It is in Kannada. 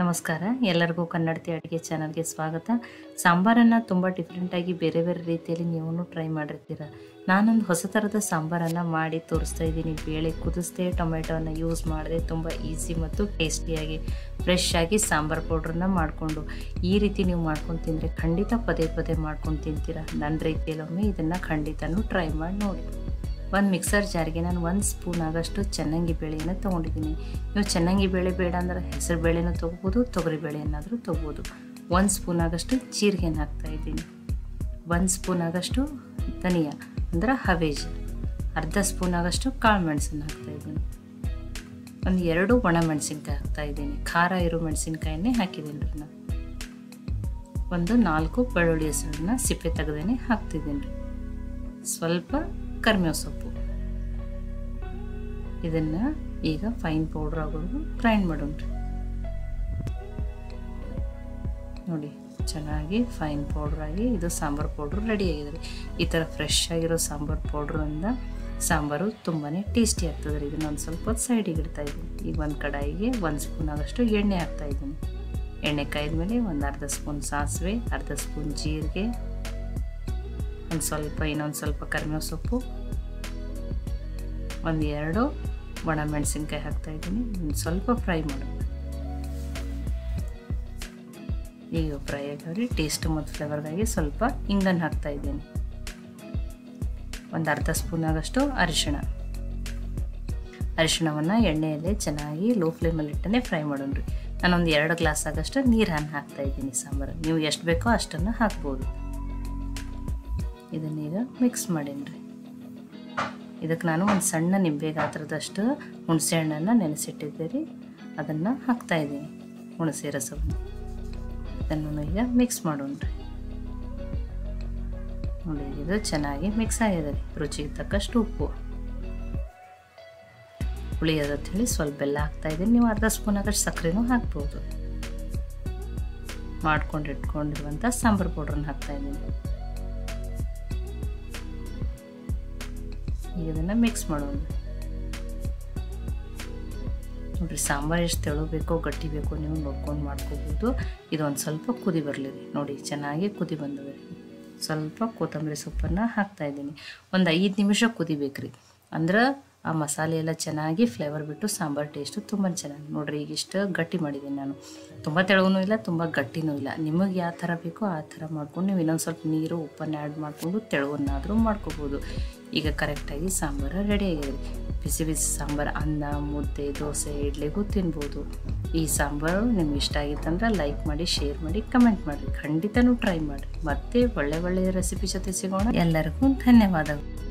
ನಮಸ್ಕಾರ ಎಲ್ಲರಿಗೂ ಕನ್ನಡತಿ ಅಡುಗೆ ಚಾನಲ್ಗೆ ಸ್ವಾಗತ. ಸಾಂಬಾರನ್ನು ತುಂಬ ಡಿಫ್ರೆಂಟಾಗಿ ಬೇರೆ ಬೇರೆ ರೀತಿಯಲ್ಲಿ ನೀವು ಟ್ರೈ ಮಾಡಿರ್ತೀರ. ನಾನೊಂದು ಹೊಸ ಥರದ ಸಾಂಬಾರನ್ನು ಮಾಡಿ ತೋರಿಸ್ತಾ ಇದ್ದೀನಿ. ಬೇಳೆ ಕುದಿಸ್ದೆ ಟೊಮೆಟೊನ ಯೂಸ್ ಮಾಡಿದೆ ತುಂಬ ಈಸಿ ಮತ್ತು ಟೇಸ್ಟಿಯಾಗಿ ಫ್ರೆಶ್ ಆಗಿ ಸಾಂಬಾರು ಪೌಡ್ರನ್ನ ಮಾಡಿಕೊಂಡು ಈ ರೀತಿ ನೀವು ಮಾಡ್ಕೊಂಡು ತಿಂದರೆ ಖಂಡಿತ ಪದೇ ಪದೇ ಮಾಡ್ಕೊಂಡು ತಿಂತೀರ. ನನ್ನ ರೀತಿಯಲ್ಲೊಮ್ಮೆ ಇದನ್ನು ಖಂಡಿತನೂ ಟ್ರೈ ಮಾಡಿ ನೋಡಿ. ಒಂದು ಮಿಕ್ಸರ್ ಜಾರಿಗೆ ನಾನು 1 ಸ್ಪೂನ್ ಆಗಷ್ಟು ಚೆನ್ನಾಗಿ ಬೇಳೆಯನ್ನು ತೊಗೊಂಡಿದ್ದೀನಿ. ನೀವು ಚೆನ್ನಾಗಿ ಬೇಳೆ ಬೇಡ ಅಂದರೆ ಹೆಸರು ಬೇಳೆನೂ ತೊಗೋಬೋದು, ತೊಗರಿ ಬೇಳೆಯನ್ನಾದರೂ ತೊಗೋಬೋದು. 1 ಸ್ಪೂನ್ ಆಗಷ್ಟು ಜೀರಿಗೆನ ಹಾಕ್ತಾಯಿದ್ದೀನಿ. 1 ಸ್ಪೂನ್ ಆಗಷ್ಟು ಧನಿಯಾ ಅಂದರೆ ಹವೇಜ್, ಅರ್ಧ ಸ್ಪೂನ್ ಆಗಷ್ಟು ಕಾಳು ಮೆಣಸನ್ನು ಹಾಕ್ತಾಯಿದ್ದೀನಿ. ಒಂದು 2 ಒಣ ಮೆಣಸಿನ್ಕಾಯಿ ಹಾಕ್ತಾಯಿದ್ದೀನಿ. ಖಾರ ಇರೋ ಮೆಣಸಿನ್ಕಾಯನ್ನೇ ಹಾಕಿದ್ದೀನಿ ರೀ ನಾನು. ಒಂದು 4 ಬೆಳ್ಳುಳ್ಳಿ ಹೆಸರನ್ನ ಸಿಪ್ಪೆ ತೆಗೆದೇ ಹಾಕ್ತಿದ್ದೀನಿ ರೀ. ಸ್ವಲ್ಪ ಕರಿಬೇವು ಸೊಪ್ಪು. ಇದನ್ನು ಈಗ ಫೈನ್ ಪೌಡ್ರ್ ಆಗೋದು ಗ್ರೈಂಡ್ ಮಾಡೋಣ. ನೋಡಿ ಚೆನ್ನಾಗಿ ಫೈನ್ ಪೌಡ್ರ್ ಆಗಿ ಇದು ಸಾಂಬಾರು ಪೌಡ್ರು ರೆಡಿ ಆಗಿದೆ. ಈ ಥರ ಫ್ರೆಶ್ ಆಗಿರೋ ಸಾಂಬಾರು ಪೌಡ್ರಿಂದ ಸಾಂಬಾರು ತುಂಬಾ ಟೇಸ್ಟಿ ಆಗ್ತದೆ ರೀ. ಇದನ್ನೊಂದು ಸ್ವಲ್ಪ ಹೊತ್ತು ಸೈಡಿಗೆ ಇಡ್ತಾ ಇದ್ದೀನಿ. ಈಗ ಒಂದು ಕಡಾಯಿಗೆ 1 ಸ್ಪೂನ್ ಆಗಷ್ಟು ಎಣ್ಣೆ ಹಾಕ್ತಾಯಿದ್ದೀನಿ. ಎಣ್ಣೆ ಕಾಯ್ದ ಮೇಲೆ ಒಂದು ಅರ್ಧ ಸ್ಪೂನ್ ಸಾಸಿವೆ, ಅರ್ಧ ಸ್ಪೂನ್ ಜೀರಿಗೆ, ಇನ್ನೊಂದು ಸ್ವಲ್ಪ ಕರಿಬೇವು ಸೊಪ್ಪು, ಒಂದು 2 ಒಣ ಮೆಣಸಿನ್ಕಾಯಿ ಹಾಕ್ತಾಯಿದ್ದೀನಿ. ಸ್ವಲ್ಪ ಫ್ರೈ ಮಾಡೋಣ. ಈಗ ಫ್ರೈ ಆಗಿ ಟೇಸ್ಟ್ ಮತ್ತು ಫ್ಲೇವರ್ಗಾಗಿ ಸ್ವಲ್ಪ ಇಂಗನ್ನು ಹಾಕ್ತಾಯಿದ್ದೀನಿ. ಒಂದು ಅರ್ಧ ಸ್ಪೂನ್ ಆಗಷ್ಟು ಅರಿಶಿಣವನ್ನು ಎಣ್ಣೆಯಲ್ಲೇ ಚೆನ್ನಾಗಿ ಲೋ ಫ್ಲೇಮಲ್ಲಿ ಇಟ್ಟೇ ಫ್ರೈ ಮಾಡೋಣ ರೀ. ನಾನೊಂದು 2 ಗ್ಲಾಸ್ ಆಗಷ್ಟು ನೀರನ್ನು ಹಾಕ್ತಾಯಿದ್ದೀನಿ. ಸಾಂಬಾರು ನೀವು ಎಷ್ಟು ಬೇಕೋ ಅಷ್ಟನ್ನು ಹಾಕ್ಬೋದು. ಇದನ್ನೀಗ ಮಿಕ್ಸ್ ಮಾಡೀನಿ. ಇದಕ್ಕೆ ನಾನು ಒಂದು ಸಣ್ಣ ನಿಂಬೆ ಗಾತ್ರದಷ್ಟು ಹುಣಸೆ ಹಣ್ಣನ್ನು ನೆನೆಸಿಟ್ಟಿದ್ದೆ ರೀ, ಅದನ್ನು ಹಾಕ್ತಾಯಿದ್ದೀನಿ. ಹುಣಸೆ ರಸವನ್ನು ಇದನ್ನು ಈಗ ಮಿಕ್ಸ್ ಮಾಡೋಣ ರೀ. ನೋಡಿ ಇದು ಚೆನ್ನಾಗಿ ಮಿಕ್ಸ್ ಆಗಿದೆ ರೀ. ರುಚಿಗೆ ತಕ್ಕಷ್ಟು ಉಪ್ಪು, ಹುಳಿ ಅಂತ ಹೇಳಿ ಸ್ವಲ್ಪ ಬೆಲ್ಲ ಹಾಕ್ತಾಯಿದ್ದೀನಿ. ನೀವು ಅರ್ಧ ಸ್ಪೂನ್ ಆಗಷ್ಟು ಸಕ್ಕರೆನೂ ಹಾಕ್ಬೋದು. ಇಟ್ಕೊಂಡಿರುವಂಥ ಸಾಂಬಾರು ಪೌಡ್ರನ್ನ ಹಾಕ್ತಾಯಿದ್ದೀನಿ. ಈಗ ಇದನ್ನು ಮಿಕ್ಸ್ ಮಾಡೋಣ. ನೋಡಿರಿ ಸಾಂಬಾರು ಎಷ್ಟು ತೆಳು ಬೇಕೋ ಗಟ್ಟಿ ಬೇಕೋ ನೀವು ನೋಡ್ಕೊಂಡು ಮಾಡ್ಕೋಬೋದು. ಇದೊಂದು ಸ್ವಲ್ಪ ಕುದಿ ಬರಲಿ ರೀ. ನೋಡಿ ಚೆನ್ನಾಗಿ ಕುದಿ ಬಂದಿದೆ. ಸ್ವಲ್ಪ ಕೊತ್ತಂಬರಿ ಸೊಪ್ಪನ್ನು ಹಾಕ್ತಾಯಿದ್ದೀನಿ. ಒಂದು 5 ನಿಮಿಷ ಕುದಿಬೇಕ್ರಿ. ಅಂದ್ರೆ ಆ ಮಸಾಲೆ ಎಲ್ಲ ಚೆನ್ನಾಗಿ ಫ್ಲೇವರ್ ಬಿಟ್ಟು ಸಾಂಬಾರು ಟೇಸ್ಟು ತುಂಬ ಚೆನ್ನಾಗಿ. ನೋಡಿರಿ ಈಗ ಇಷ್ಟು ಗಟ್ಟಿ ಮಾಡಿದ್ದೀನಿ ನಾನು. ತುಂಬ ತೆಳುವೂ ಇಲ್ಲ, ತುಂಬ ಗಟ್ಟಿನೂ ಇಲ್ಲ. ನಿಮಗೆ ಯಾವ ಥರ ಬೇಕೋ ಆ ಥರ ಮಾಡ್ಕೊಂಡು ನೀವು ಇನ್ನೊಂದು ಸ್ವಲ್ಪ ನೀರು ಉಪ್ಪನ್ನು ಆ್ಯಡ್ ಮಾಡಿಕೊಂಡು ತೆಳುವನ್ನಾದರೂ ಮಾಡ್ಕೋಬೋದು. ಈಗ ಕರೆಕ್ಟಾಗಿ ಸಾಂಬಾರು ರೆಡಿ ಆಗಿದೆ. ಬಿಸಿ ಬಿಸಿ ಸಾಂಬಾರು ಅನ್ನ, ಮುದ್ದೆ, ದೋಸೆ, ಇಡ್ಲಿಗೂ ತಿನ್ಬೋದು. ಈ ಸಾಂಬಾರು ನಿಮ್ಗೆ ಇಷ್ಟ ಆಗಿತ್ತಂದ್ರೆ ಲೈಕ್ ಮಾಡಿ, ಶೇರ್ ಮಾಡಿ, ಕಮೆಂಟ್ ಮಾಡಿ. ಖಂಡಿತನೂ ಟ್ರೈ ಮಾಡಿ. ಮತ್ತೆ ಒಳ್ಳೆಯ ರೆಸಿಪಿ ಜೊತೆ ಸಿಗೋಣ. ಎಲ್ಲರಿಗೂ ಧನ್ಯವಾದಗಳು.